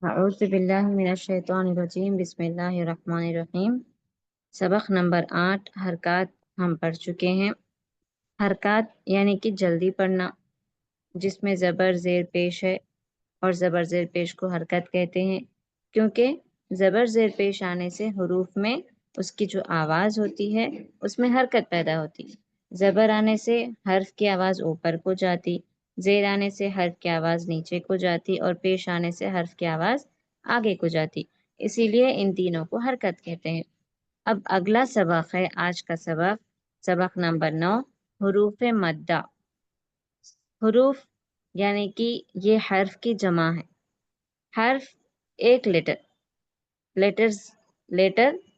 अऊज़ुबिल्लाहिमिनश्शैतानिर्रजीम बिस्मिल्लाहिर्रहमानिर्रहीम। सबक नंबर 8 हरकत हम पढ़ चुके हैं। हरकत यानी कि जल्दी पढ़ना, जिसमें ज़बर ज़ेर पेश है, और ज़बर ज़ेर पेश को हरकत कहते हैं क्योंकि ज़बर ज़ेर पेश आने से हरूफ में उसकी जो आवाज़ होती है उसमें हरकत पैदा होती। ज़बर आने से हर्फ की आवाज़ ऊपर को जाती, ज़ेर आने से हर्फ की आवाज़ नीचे को जाती, और पेश आने से हर्फ की आवाज़ आगे को जाती। इसीलिए इन तीनों को हरकत कहते हैं। अब अगला सबक है आज का सबक, सबक नंबर 9 हरूफ मद्दा। हरूफ यानी कि ये हर्फ की जमा है। हर्फ एक letter,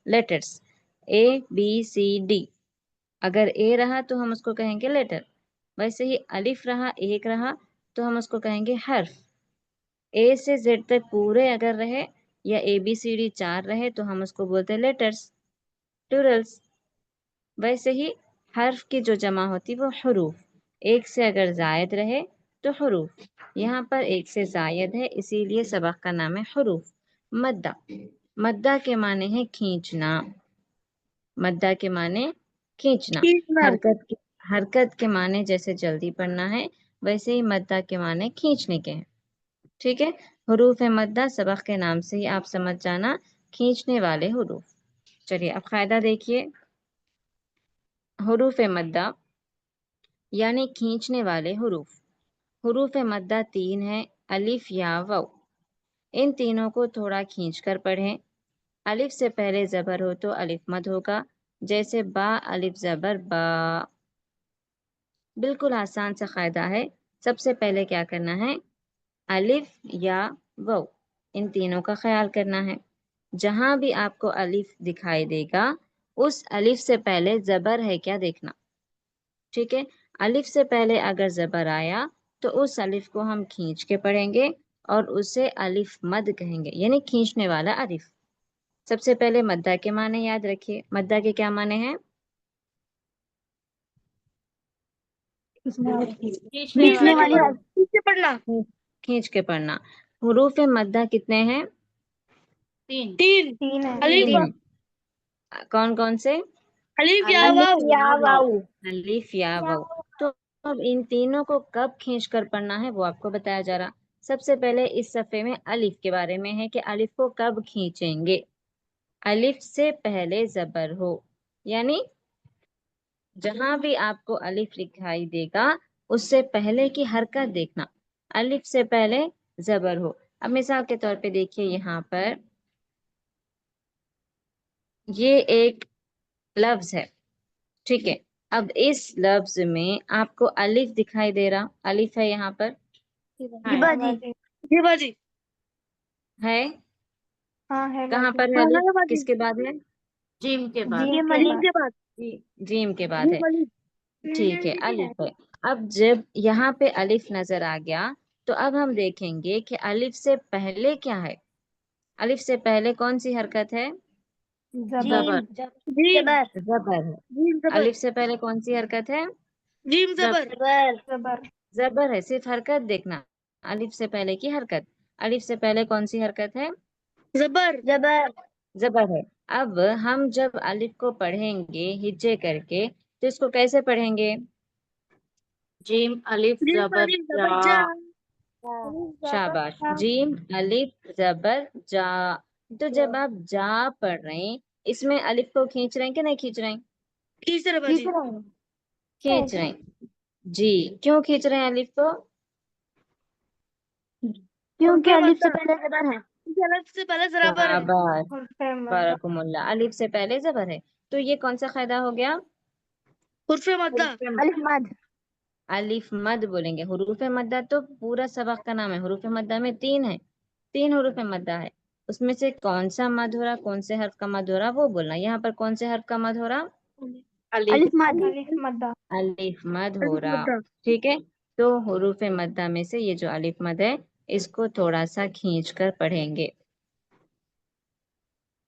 letters A B C D. अगर ए रहा तो हम उसको कहेंगे लेटर, वैसे ही अलिफ रहा, एक रहा तो हम उसको कहेंगे हर्फ। ए से जेड तक पूरे अगर रहे या ए बी सी डी 4 रहे तो हम उसको बोलते हैं लेटर्स, प्लूरल्स। वैसे ही हर्फ की जो जमा होती वो हरूफ, एक से अगर जायद रहे तो हरूफ। यहाँ पर एक से जायद है इसीलिए सबक का नाम है हरूफ मद्दा। मद्दा के माने है खींचना, मद्दा के माने खींचना। हरकत के माने जैसे जल्दी पढ़ना है, वैसे ही मद्दा के माने खींचने के हैं। ठीक है, हरूफ मद्दा सबक के नाम से ही आप समझ जाना, खींचने वाले हरूफ। चलिए अब कायदा देखिए। हरूफ मद्दा यानी खींचने वाले हरूफ। हरूफ मद्दा 3 है, अलिफ या वाव। इन तीनों को थोड़ा खींच कर पढ़ें। अलिफ से पहले जबर हो तो अलिफ मद होगा, जैसे बा अलिफ जबर बा। बिल्कुल आसान सा कायदा है। सबसे पहले क्या करना है, अलिफ या वाव इन तीनों का ख्याल करना है। जहां भी आपको अलिफ दिखाई देगा उस अलिफ से पहले जबर है क्या देखना। ठीक है, अलिफ से पहले अगर जबर आया तो उस अलिफ को हम खींच के पढ़ेंगे और उसे अलिफ मद कहेंगे, यानी खींचने वाला अलिफ। सबसे पहले मद्दा के माने याद रखिए। मद्दा के क्या माने हैं? खींचने वाली खींच के पढ़ना। खींच के पढ़ना। हुरूफ मद्दा कितने हैं? 3 3 है। अलिफ कौन कौन से? अलिफ या वाव। अलिफ या वाव। तो अब इन तीनों को कब खींच कर पढ़ना है वो आपको बताया जा रहा। सबसे पहले इस सफ़े में अलिफ के बारे में है कि अलिफ को कब खींचेंगे। अलिफ से पहले जबर हो, यानी जहां भी आपको अलिफ दिखाई देगा उससे पहले की हरकत देखना। अलिफ से पहले जबर हो। अब मिसाल के तौर पे देखिए, यहाँ पर ये एक लफ्ज है, ठीक है। अब इस लफ्ज में आपको अलिफ दिखाई दे रहा, अलिफ है यहाँ पर, जी बाजी है हाँ है। कहाँ पर है अलिफ, किसके बाद है? जीम के बाद। जीम के बाद। जीम के बाद है, ठीक है, अलिफ है। अब जब यहाँ पे अलिफ नजर आ गया तो अब हम देखेंगे कि अलिफ से पहले क्या है। अलिफ से पहले कौन सी हरकत है? जबर। जबर है। अलिफ से पहले कौन सी हरकत है? जीम जबर। जबर है, सिर्फ हरकत देखना। अलिफ से पहले की हरकत, अलिफ से पहले कौन सी हरकत है? जबर। जबर है। अब हम जब अलिफ को पढ़ेंगे हिज्जे करके तो इसको कैसे पढ़ेंगे? जीम अलिफ जबर जा। शाबाश, जीम अलिफ जबर जा। तो जब आप जा पढ़ रहे हैं इसमें अलिफ को खींच रहे हैं कि नहीं खींच रहे हैं? खींच रहे बाजी। खींच रहे हैं जी। क्यों खींच रहे हैं अलिफ को? क्योंकि अलिफ से पहले जबर है। अलिफ से पहले जबर है। शाबाश, बारकुमुल्लाह, अलिफ से पहले जबर है। तो ये कौन सा कायदा हो गया? हुर्फ मद्दा। अलिफ मद। अलिफ मद बोलेंगे। हुरूफ मद्दा तो पूरा सबक का नाम है। हुरूफ मद्दा में 3 है, 3 हुरूफ मद्दा है। उसमें से कौन सा मद हो रहा, कौन से हर्फ का मद हो रहा वो बोलना। यहाँ पर कौन से हर्फ का मद हो रहा? अलिफ मद्दा। अलिफ मद हो रहा, ठीक है। तो हुरूफ मद्दा में से ये जो अलिफ मद है इसको थोड़ा सा खींच कर पढ़ेंगे,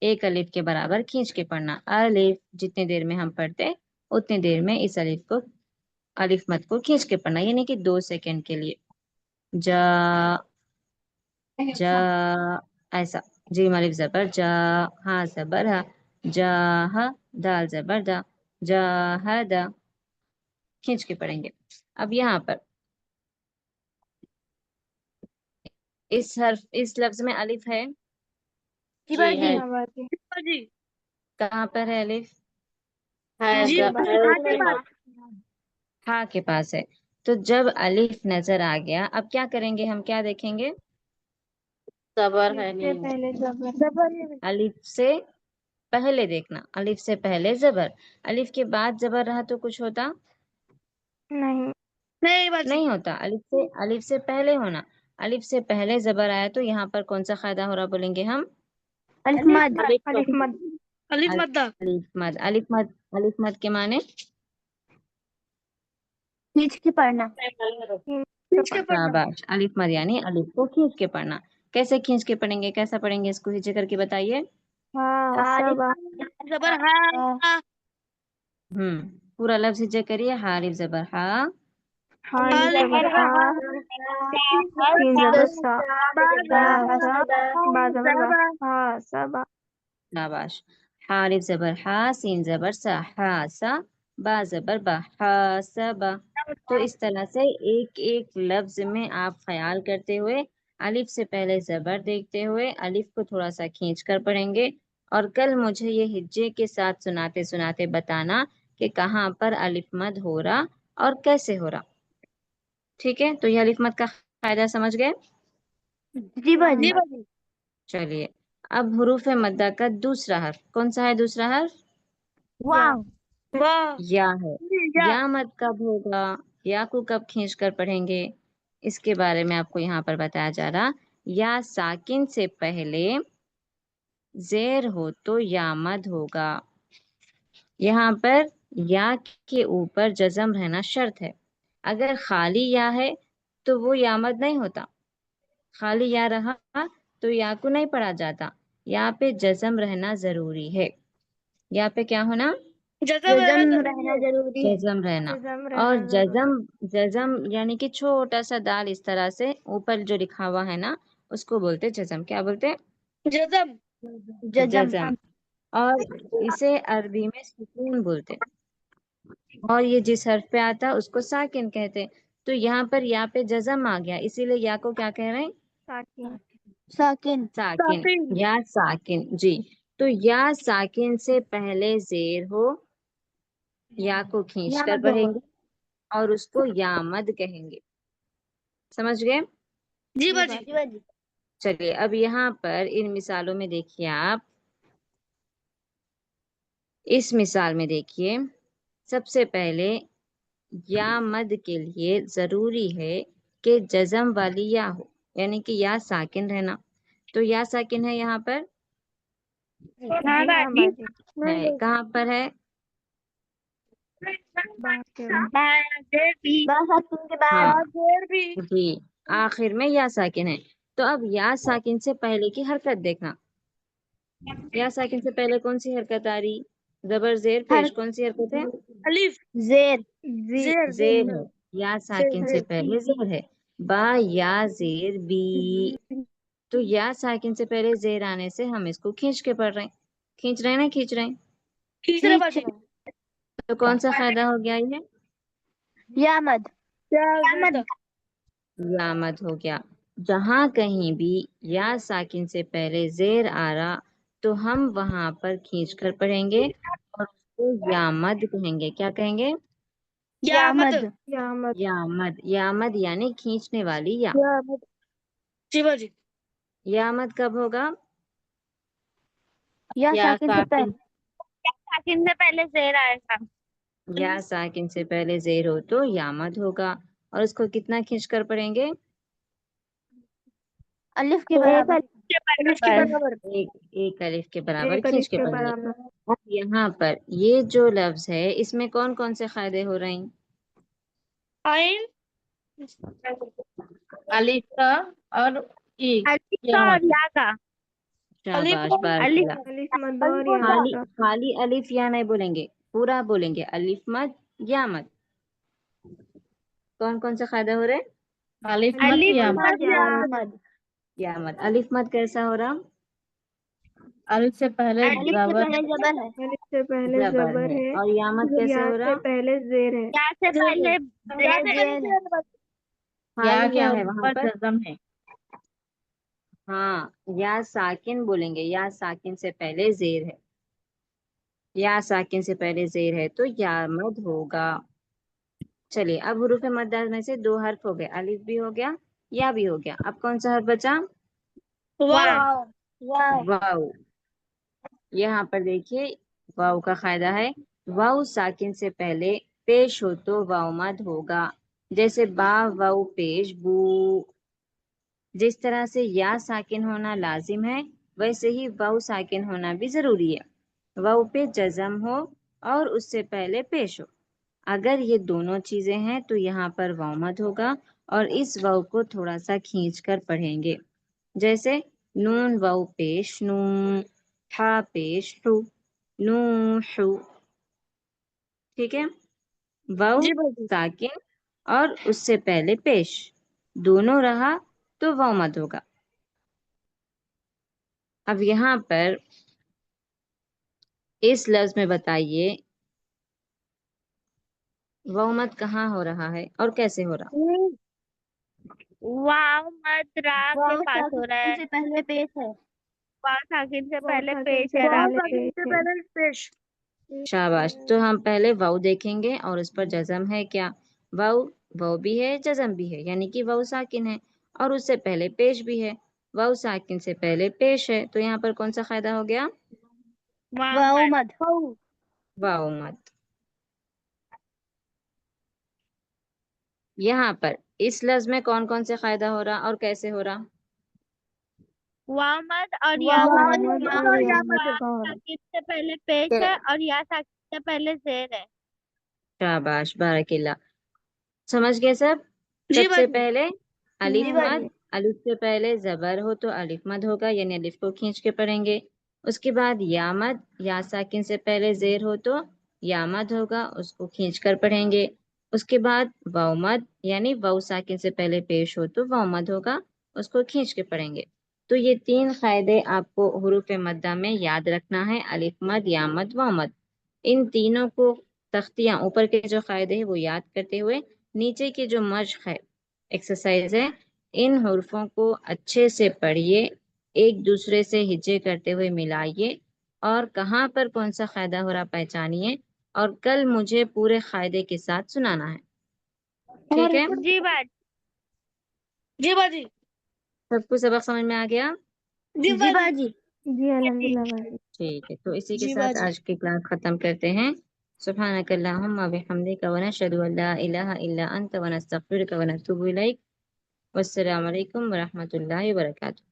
एक अलिफ के बराबर खींच के पढ़ना। अलिफ जितनी देर में हम पढ़ते उतनी देर में इस अलिफ को, अलिफ मद को खींच के पढ़ना, यानी कि 2 सेकंड के लिए। जा, जा, ऐसा। जीम अलिफ जबर जा, हाँ जबर हा, जा हा, दाल जबर दा, जा हा दा, खींच के पढ़ेंगे। अब यहाँ पर इस लफ्ज में अलिफ है। जी जी है। बाजी। जी कहाँ पर है अलिफ? जी हा के पास है। तो जब अलिफ नजर आ गया, अब क्या करेंगे, हम क्या देखेंगे? जबर है नहीं। पहले जबर अलिफ से पहले देखना, अलिफ से पहले जबर। अलिफ के बाद जबर रहा तो कुछ होता नहीं नहीं होता, अलिफ से पहले होना। अलिफ से पहले जबर आया तो यहाँ पर कौन सा फायदा हो रहा बोलेंगे हम? अलिफ मद अलिफ मद अलिफ मद अलिफ मद। अलिफ मद के माने खींच के पढ़ना। शाबाश, अलिफ मद यानी अलिफ को खींच के पढ़ना। कैसे खींच के पढ़ेंगे, कैसा पढ़ेंगे, इसको हिज्जे करके बताइए। जबर हा पूरा लफ्ज हिज्जे करिए। हा अलिफ जबर हा, जबर हा सीन जबर सा बा जबर बा हा सबा शाबाश। हा अलिफ जबर हा, सीन जबर सा, हा सा, बा जबर बा, हा सबा। तो इस तरह से एक एक लफ्ज में आप ख्याल करते हुए अलिफ से पहले जबर देखते हुए अलिफ को थोड़ा सा खींच कर पढ़ेंगे। और कल मुझे ये हिज्जे के साथ सुनाते सुनाते बताना कि कहाँ पर अलिफ मद हो रहा और कैसे हो रहा। ठीक है, तो ये अलिफ मद का फायदा समझ गए? जी बाजी चलिए, अब हुरूफ मद्दा का दूसरा हर्फ कौन सा है? दूसरा हर्फ वाह या है। या मद कब होगा, या को कब खींच कर पढ़ेंगे, इसके बारे में आपको यहाँ पर बताया जा रहा। या साकिन से पहले जेर हो तो या मद होगा। यहाँ पर या के ऊपर जज़म रहना शर्त है। अगर खाली या है तो वो या मद नहीं होता। खाली या रहा तो या को नहीं पढ़ा जाता। यहाँ पे जज़म रहना जरूरी है। यहाँ पे क्या होना? जज़म रहना जरूरी है। जज़म रहना। और जज़म यानी कि छोटा सा दाल इस तरह से ऊपर जो लिखा हुआ है ना, उसको बोलते जज़म। क्या बोलते? जज़म जज़म। और इसे अरबी में सुकून बोलते। और ये जिस हर्फ पे आता उसको साकिन कहते। तो यहाँ पर या पे जज़म आ गया, इसीलिए या को क्या कह रहे हैं? साकिन साकिन। या साकिन, जी। तो या साकिन से पहले जेर हो, या को खींच कर पढ़ेंगे और उसको या मद कहेंगे। समझ गए? जी बाजी चलिए, अब यहाँ पर इन मिसालों में देखिए आप। इस मिसाल में देखिए, सबसे पहले या मद के लिए जरूरी है कि जज़म वाली या हो, यानी कि या साकिन रहना। तो या साकिन है यहाँ पर, है कहाँ पर है? हाँ जी, आखिर में या साकिन है। तो अब या साकिन से पहले की हरकत देखना। या साकिन से पहले कौन सी हरकत आ रही? जबर जेर पेश, कौन सी हरकत है? अलिफ जेर जेर है। या साकिन से पहले जेर है। बा या जेर बी। तो या साकिन से पहले जेर आने से हम इसको खींच के पढ़ रहे हैं। खींच रहे हैं ना, खींच रहे हैं। तो कौन सा फायदा हो गया ये? यामद यामद हो गया। जहां कहीं भी या साकिन से पहले जेर आ रहा तो हम वहां पर खींच कर पढ़ेंगे और उसको यामद कहेंगे। क्या कहेंगे? यामद यामद। यामद यानी खींचने वाली या। जी बाजी यामद कब होगा? या या साकिन से साकिन पहले जेर आएगा। या साकिन से पहले जेर हो तो यामद होगा। और उसको कितना खींच कर पढ़ेंगे? अलिफ के बराबर एक अलिफ के बराबर खींच के पढ़ेंगे। अब यहाँ पर ये जो लफ्ज है इसमें कौन कौन से फायदे हो रहे हैं? आइन अलिफ का और ई या और मत। या का शाबाश, बारकाल्लाह। खाली खाली अलिफ या नहीं बोलेंगे, पूरा बोलेंगे अलिफ मद या मद। कौन कौन से फायदे हो रहे हैं? अलिफ मत या मत। यामद या मत। अलिफ मत कैसा हो रहा? अलिफ से पहले अलिफ से जबर पहले जबर है। अलिफ से पहले जबर जबर है। है। और या मत कैसे या हो से रहा? पहले जेर है। या से पहले जेर है। हाँ या क्या के है वहां ऊपर पर? जज़म है। हाँ, या साकिन बोलेंगे, या साकिन से पहले जेर है। या साकिन से पहले जेर है तो या मद होगा। चलिए, अब हुरूफ मद्दा में से दो हर्फ हो गए, अलिफ भी हो गया, या भी हो गया। अब कौन सा हर्फ बचा? वाव। वाव। वाव। यहाँ पर देखिए, वाव का कायदा है, वाव साकिन से पहले पेश हो तो वाव मद होगा। जैसे बा वाव पेश बू। जिस तरह से या साकिन होना लाजिम है, वैसे ही वाव साकिन होना भी जरूरी है। वाव पे जज़म हो और उससे पहले पेश हो। अगर ये दोनों चीजें हैं तो यहाँ पर वाव मद होगा, और इस वाव को थोड़ा सा खींच कर पढ़ेंगे। जैसे नून वाव पेश नू, हा पेश हु, नू हु। ठीक है, वाव जी बाजी। साकिन और उससे पहले पेश, दोनों रहा तो वाव मद होगा। अब यहाँ पर इस लफ्ज में बताइए, वाव मद कहाँ हो रहा है और कैसे हो रहा? वाव मत रा के वाव पास हो रहा है। से पहले पेश है। वाव साकिन से वाव पहले साकिन पेश से है। रा पहले पेश है। शाबाश। तो हम पहले वाव देखेंगे और उस पर जज़म है क्या? वाव, वाव भी है जज़म भी है, यानी कि वाव साकिन है, और उससे पहले पेश भी है। वाव साकिन से पहले पेश है तो यहाँ पर कौन सा कायदा हो गया? वाव मत। वाव मद। यहाँ पर इस लफ्ज में कौन कौन से कायदा हो रहा और कैसे हो रहा? वाव मत और या वाव मत। मद वाव और या मद का हो रहा। साकिन से पहले पेश है और या साकिन से पहले जेर है। शाबाश, बारकिल्ला। समझ गए सब? जी सबसे बाजी। पहले अलिफ जी मद, अलिफ से पहले जबर हो तो अलिफ मद होगा, यानी अलिफ को खींच के पढ़ेंगे। उसके बाद या मद, या साकिन से पहले जेर हो तो या मद होगा, उसको खींच कर पढ़ेंगे। उसके बाद वाव मद, यानी वाव साकिन से पहले पेश हो तो वाव मद होगा, उसको खींच के पढ़ेंगे। तो ये तीन कायदे आपको हुरूफ मद्दा में याद रखना है, अलिफ मद, या मद, वाव मद। इन तीनों को तख्तियां ऊपर के जो कायदे हैं वो याद करते हुए, नीचे की जो मश्क है, एक्सरसाइज है, इन हुर्फों को अच्छे से पढ़िए, एक दूसरे से हिज्जे करते हुए मिलाइए, और कहाँ पर कौन सा कायदा हो रहा पहचानिए, और कल मुझे पूरे कायदे के साथ सुनाना है। ठीक है, जी बाजी। जी बाजी। सबको सबक समझ में आ गया? जी बाजी। जी अल्हम्दुलिल्लाह बाजी। ठीक है, तो इसी के जी साथ बाजी। आज की क्लास खत्म करते हैं। सुब्हानक अल्लाहुम्मा व बिहम्दिका व नशहदु अल्ला इलाहा इल्ला अंत व नस्तगफिरुका व नतूबु इलैक। वस्सलामु अलैकुम व रहमतुल्लाहि व बरकातुहू।